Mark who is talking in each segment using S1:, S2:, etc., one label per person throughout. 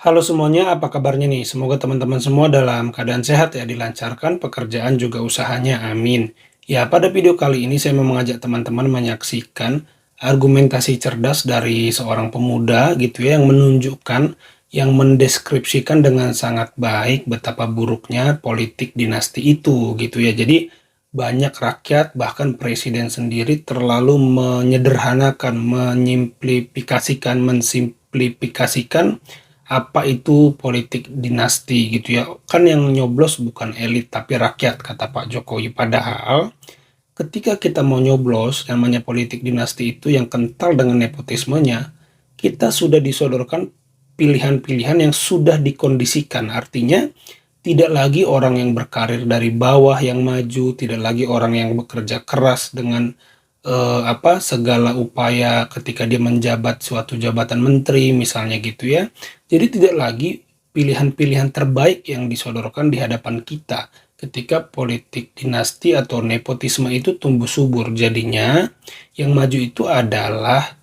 S1: Halo semuanya, apa kabarnya nih? Semoga teman-teman semua dalam keadaan sehat ya, dilancarkan pekerjaan juga usahanya, amin. Ya, pada video kali ini saya mau mengajak teman-teman menyaksikan argumentasi cerdas dari seorang pemuda gitu ya, yang menunjukkan, yang mendeskripsikan dengan sangat baik betapa buruknya politik dinasti itu gitu ya. Jadi banyak rakyat, bahkan presiden sendiri terlalu menyederhanakan, mensimplifikasikan apa itu politik dinasti gitu ya. Kan yang nyoblos bukan elit tapi rakyat kata Pak Jokowi. Padahal ketika kita mau nyoblos namanya politik dinasti itu yang kental dengan nepotismenya, kita sudah disodorkan pilihan-pilihan yang sudah dikondisikan. Artinya tidak lagi orang yang berkarir dari bawah yang maju, tidak lagi orang yang bekerja keras dengan segala upaya ketika dia menjabat suatu jabatan menteri misalnya gitu ya. Jadi tidak lagi pilihan-pilihan terbaik yang disodorkan di hadapan kita ketika politik dinasti atau nepotisme itu tumbuh subur. Jadinya yang maju itu adalah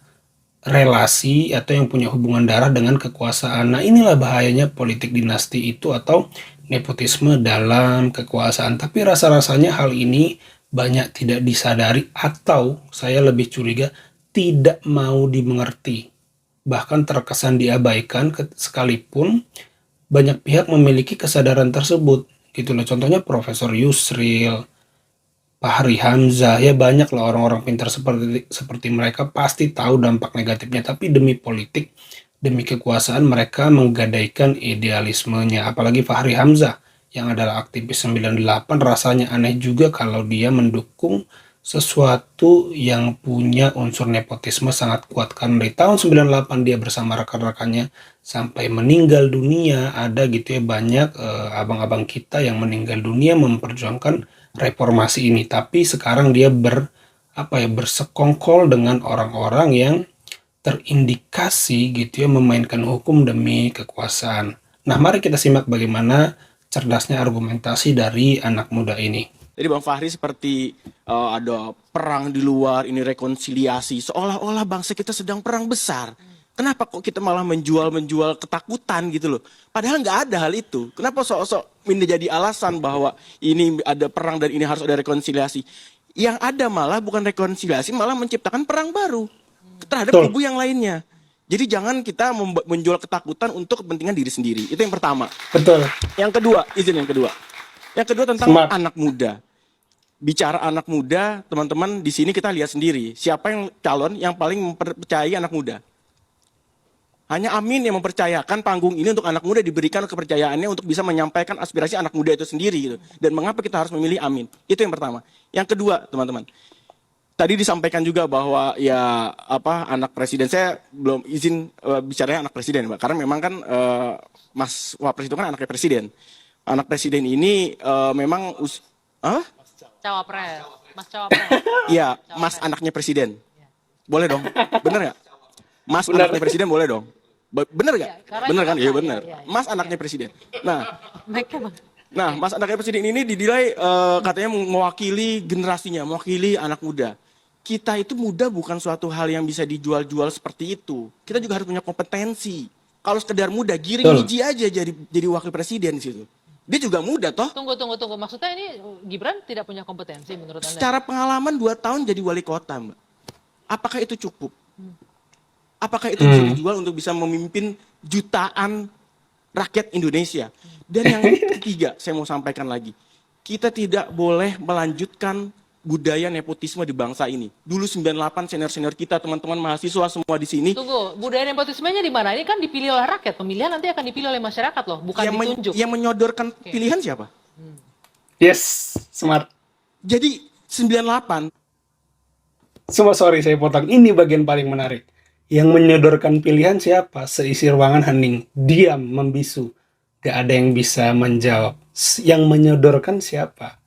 S1: relasi atau yang punya hubungan darah dengan kekuasaan. Nah, inilah bahayanya politik dinasti itu atau nepotisme dalam kekuasaan. Tapi rasa-rasanya hal ini banyak tidak disadari atau saya lebih curiga tidak mau dimengerti. Bahkan terkesan diabaikan sekalipun banyak pihak memiliki kesadaran tersebut. Gitu loh. Contohnya Profesor Yusril, Fahri Hamzah, ya banyak lah orang-orang pintar seperti seperti mereka pasti tahu dampak negatifnya, tapi demi politik, demi kekuasaan mereka menggadaikan idealismenya. Apalagi Fahri Hamzah yang adalah aktivis 98, rasanya aneh juga kalau dia mendukung sesuatu yang punya unsur nepotisme sangat kuat. Karena dari tahun 98 dia bersama rekan-rekannya sampai meninggal dunia, ada gitu ya banyak abang-abang kita yang meninggal dunia memperjuangkan reformasi ini. Tapi sekarang dia bersekongkol dengan orang-orang yang terindikasi gitu ya memainkan hukum demi kekuasaan. Nah, mari kita simak bagaimana cerdasnya argumentasi dari anak muda ini.
S2: Jadi Bang Fahri seperti ada perang di luar, ini rekonsiliasi, seolah-olah bangsa kita sedang perang besar. Kenapa kok kita malah menjual ketakutan gitu loh? Padahal nggak ada hal itu. Kenapa sok-sok menjadi alasan bahwa ini ada perang dan ini harus ada rekonsiliasi? Yang ada malah bukan rekonsiliasi, malah menciptakan perang baru terhadap
S1: Betul,
S2: kubu yang lainnya. Jadi jangan kita menjual ketakutan untuk kepentingan diri sendiri. Itu yang pertama.
S1: betul.
S2: Yang kedua, izin yang kedua. Yang kedua tentang
S1: Smart.
S2: anak muda. Bicara anak muda, teman-teman di sini kita lihat sendiri siapa yang calon yang paling mempercayai anak muda. Hanya Amin yang mempercayakan panggung ini untuk anak muda, diberikan kepercayaannya untuk bisa menyampaikan aspirasi anak muda itu sendiri gitu. Dan mengapa kita harus memilih Amin? Itu yang pertama. Yang kedua, teman-teman. Tadi disampaikan juga bahwa ya anak presiden, saya belum izin bicaranya anak presiden, Mbak. Karena memang kan Mas Wapres itu kan anaknya presiden. Anak presiden ini memang
S3: Cawapres, Mas Cawapres.
S2: iya, Mas
S3: Cawapres.
S2: anaknya presiden. Boleh dong? Bener nggak? Mas
S1: Benar.
S2: anaknya presiden boleh dong? Bener nggak?
S3: Iya, karena
S2: Bener
S3: itu
S2: kan?
S3: apa?
S2: Iya
S3: Iya,
S2: bener.
S3: iya, iya.
S2: Mas anaknya presiden. Nah,
S3: Baiknya Bang.
S2: Mas anaknya presiden ini dinilai katanya mewakili generasinya, mewakili anak muda. Kita itu muda bukan suatu hal yang bisa dijual-jual seperti itu. Kita juga harus punya kompetensi. Kalau sekedar muda, giring
S1: Betul.
S2: biji aja jadi wakil presiden di situ. Dia juga muda toh.
S3: Tunggu. Maksudnya ini Gibran tidak punya kompetensi menurut Anda?
S2: Secara pengalaman 2 tahun jadi wali kota, Mbak. Apakah itu cukup? Apakah itu bisa dijual untuk bisa memimpin jutaan rakyat Indonesia? Dan yang ketiga, saya mau sampaikan lagi. Kita tidak boleh melanjutkan budaya nepotisme di bangsa ini. Dulu 98 senior-senior kita, teman-teman mahasiswa semua di sini,
S3: Tunggu, budaya nepotismenya di mana? Ini kan dipilih oleh rakyat. Pemilihan nanti akan dipilih oleh masyarakat loh, bukan ditunjuk.
S2: yang menyodorkan pilihan siapa?
S1: Yes, smart.
S2: Jadi 98
S1: Sorry saya potong. Ini bagian paling menarik. Yang menyodorkan pilihan siapa? Seisi ruangan hening, diam, membisu. Gak ada yang bisa menjawab. Yang menyodorkan siapa?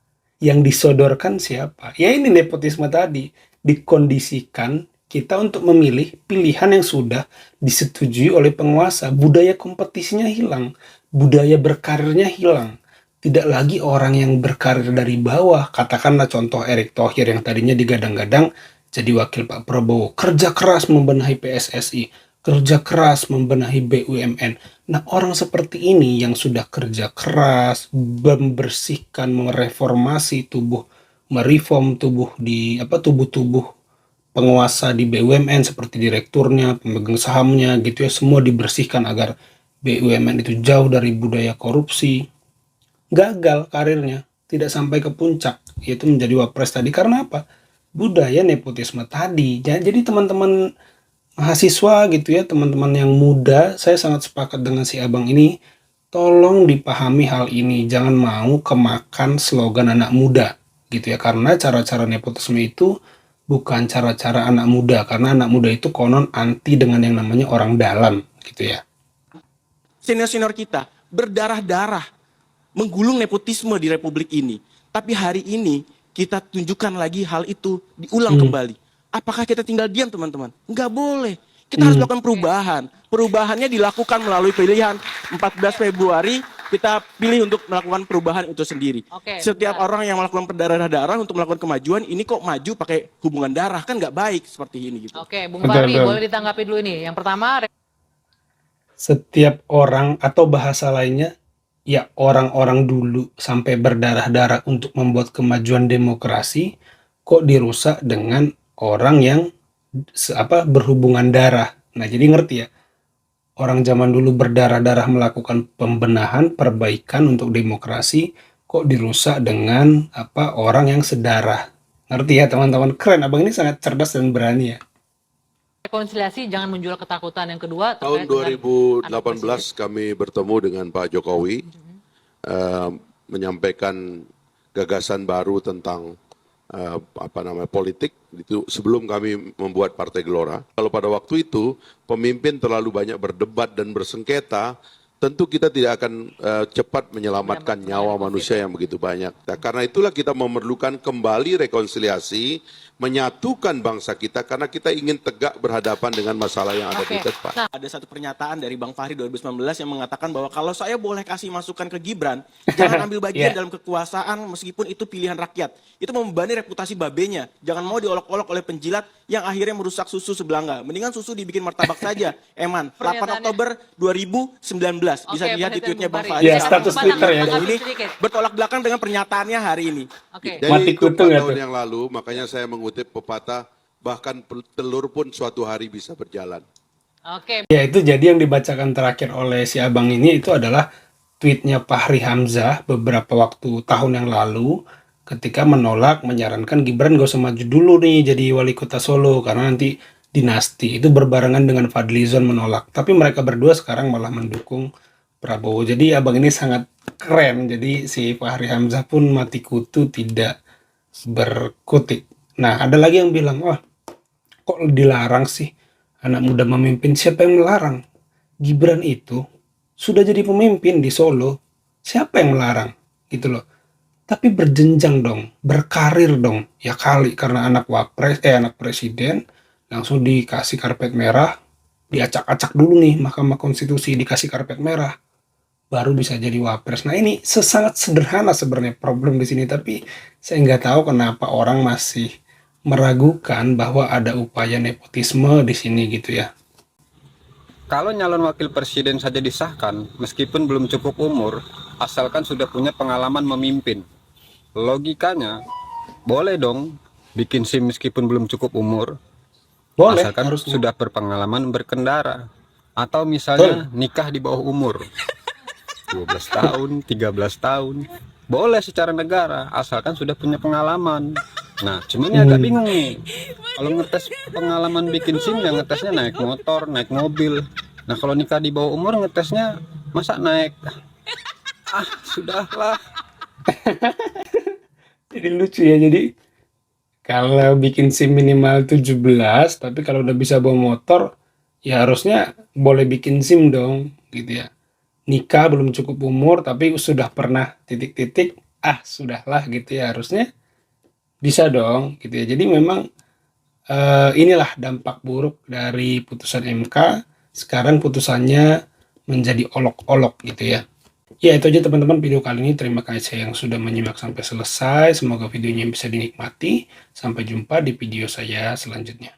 S1: Yang disodorkan siapa? Ya ini nepotisme tadi. Dikondisikan kita untuk memilih pilihan yang sudah disetujui oleh penguasa. Budaya kompetisinya hilang. Budaya berkarirnya hilang. Tidak lagi orang yang berkarir dari bawah. Katakanlah contoh Erick Thohir yang tadinya digadang-gadang jadi wakil Pak Prabowo. Kerja keras membenahi PSSI. kerja keras membenahi BUMN. Nah, orang seperti ini yang sudah kerja keras, membersihkan, mereformasi tubuh, mereform tubuh di tubuh-tubuh penguasa di BUMN seperti direkturnya, pemegang sahamnya gitu ya, semua dibersihkan agar BUMN itu jauh dari budaya korupsi. Gagal karirnya, tidak sampai ke puncak, yaitu menjadi wapres tadi. Karena apa? Budaya nepotisme tadi. Jadi teman-teman mahasiswa gitu ya, teman-teman yang muda, saya sangat sepakat dengan si abang ini. Tolong dipahami hal ini, jangan mau kemakan slogan anak muda gitu ya, karena cara-cara nepotisme itu bukan cara-cara anak muda, karena anak muda itu konon anti dengan yang namanya orang dalam gitu ya.
S2: Senior-senior kita berdarah-darah menggulung nepotisme di Republik ini. Tapi hari ini kita tunjukkan lagi hal itu diulang kembali. Apakah kita tinggal diam, teman-teman? Enggak boleh. Kita harus melakukan perubahan. Perubahannya dilakukan melalui pilihan 14 Februari, kita pilih untuk melakukan perubahan itu sendiri.
S3: Oke,
S2: Setiap
S3: bentar.
S2: orang yang melakukan berdarah-darah untuk melakukan kemajuan, ini kok maju pakai hubungan darah, kan nggak baik seperti ini gitu.
S3: Oke, Bung
S1: Betul,
S3: Fahri,
S1: betul.
S3: boleh ditanggapi dulu ini. Yang pertama,
S1: Setiap orang atau bahasa lainnya, ya orang-orang dulu sampai berdarah-darah untuk membuat kemajuan demokrasi, kok dirusak dengan orang yang berhubungan darah. Nah, jadi ngerti ya, orang zaman dulu berdarah-darah melakukan pembenahan, perbaikan untuk demokrasi, kok dirusak dengan orang yang sedarah. Ngerti ya teman-teman? Keren, abang ini sangat cerdas dan berani ya.
S3: rekonsiliasi jangan menjual ketakutan. Yang kedua,
S4: Tahun
S3: terkait dengan anak
S4: 2018 kami bertemu dengan Pak Jokowi, menyampaikan gagasan baru tentang politik itu sebelum kami membuat Partai Gelora. Kalau pada waktu itu pemimpin terlalu banyak berdebat dan bersengketa, tentu kita tidak akan cepat menyelamatkan nyawa manusia yang begitu banyak. Nah, karena itulah kita memerlukan kembali rekonsiliasi, menyatukan bangsa kita karena kita ingin tegak berhadapan dengan masalah yang ada di
S3: Oke.
S4: depan.
S3: Nah,
S2: Ada satu pernyataan dari Bang Fahri 2019 yang mengatakan bahwa kalau saya boleh kasih masukan ke Gibran, jangan ambil bagian
S1: Yeah.
S2: dalam kekuasaan meskipun itu pilihan rakyat. Itu membebani reputasi babenya. Jangan mau diolok-olok oleh penjilat yang akhirnya merusak susu sebelangga. Mendingan susu dibikin martabak saja. Eman, 8
S3: Pernyataannya-
S2: Oktober 2019. Bisa
S3: Oke,
S2: dilihat di
S3: penelitian
S2: tweetnya
S3: Bung
S2: Bang
S3: Fahri.
S2: Fahri.
S1: Ya,
S3: Saya
S1: status
S3: kasih
S1: Twitter ya.
S3: kesempatan
S2: Ini
S3: sedikit.
S2: bertolak belakang dengan pernyataannya hari ini.
S3: Oke.
S4: Jadi
S1: Mati
S4: itu
S1: kutu
S4: 4
S1: nggak
S4: tahun
S1: tuh?
S4: yang lalu, makanya saya mengutip pepatah, bahkan telur pun suatu hari bisa berjalan.
S3: Oke.
S1: Ya, itu jadi yang dibacakan terakhir oleh si abang ini itu adalah tweetnya Fahri Hamzah beberapa tahun yang lalu ketika menolak, menyarankan Gibran gak usah maju dulu nih jadi wali kota Solo karena nanti dinasti. Itu berbarengan dengan Fadlizon menolak. Tapi mereka berdua sekarang malah mendukung Prabowo. Jadi abang ini sangat keren. Jadi si Fahri Hamzah pun mati kutu tidak berkutik. Nah, ada lagi yang bilang, wah kok dilarang sih anak muda memimpin? Siapa yang melarang? Gibran itu sudah jadi pemimpin di Solo. Siapa yang melarang? Gitu loh. Tapi berjenjang dong, berkarir dong. Ya kali karena anak presiden langsung dikasih karpet merah, diacak-acak dulu nih Mahkamah Konstitusi, dikasih karpet merah, baru bisa jadi wapres. Nah, ini sangat sederhana sebenarnya problem di sini, tapi saya nggak tahu kenapa orang masih meragukan bahwa ada upaya nepotisme di sini gitu ya.
S5: Kalau nyalon wakil presiden saja disahkan, meskipun belum cukup umur, asalkan sudah punya pengalaman memimpin. Logikanya, boleh dong bikin SIM meskipun belum cukup umur,
S1: Boleh,
S5: asalkan
S1: harusnya.
S5: sudah berpengalaman berkendara. Atau misalnya nikah di bawah umur, 12 tahun, 13 tahun. Boleh secara negara, asalkan sudah punya pengalaman. Nah, cuman ini agak bingung nih. Kalau ngetes pengalaman bikin SIM, ya ngetesnya naik motor, naik mobil. Nah, kalau nikah di bawah umur, ngetesnya masa naik? Sudahlah.
S1: Jadi lucu ya, jadi kalau bikin SIM minimal 17, tapi kalau udah bisa bawa motor, ya harusnya boleh bikin SIM dong, gitu ya. Nikah belum cukup umur, tapi sudah pernah titik-titik, sudahlah gitu ya, harusnya bisa dong, gitu ya. Jadi memang inilah dampak buruk dari putusan MK, sekarang putusannya menjadi olok-olok gitu ya. Ya, itu aja teman-teman video kali ini. Terima kasih yang sudah menyimak sampai selesai. Semoga videonya bisa dinikmati. Sampai jumpa di video saya selanjutnya.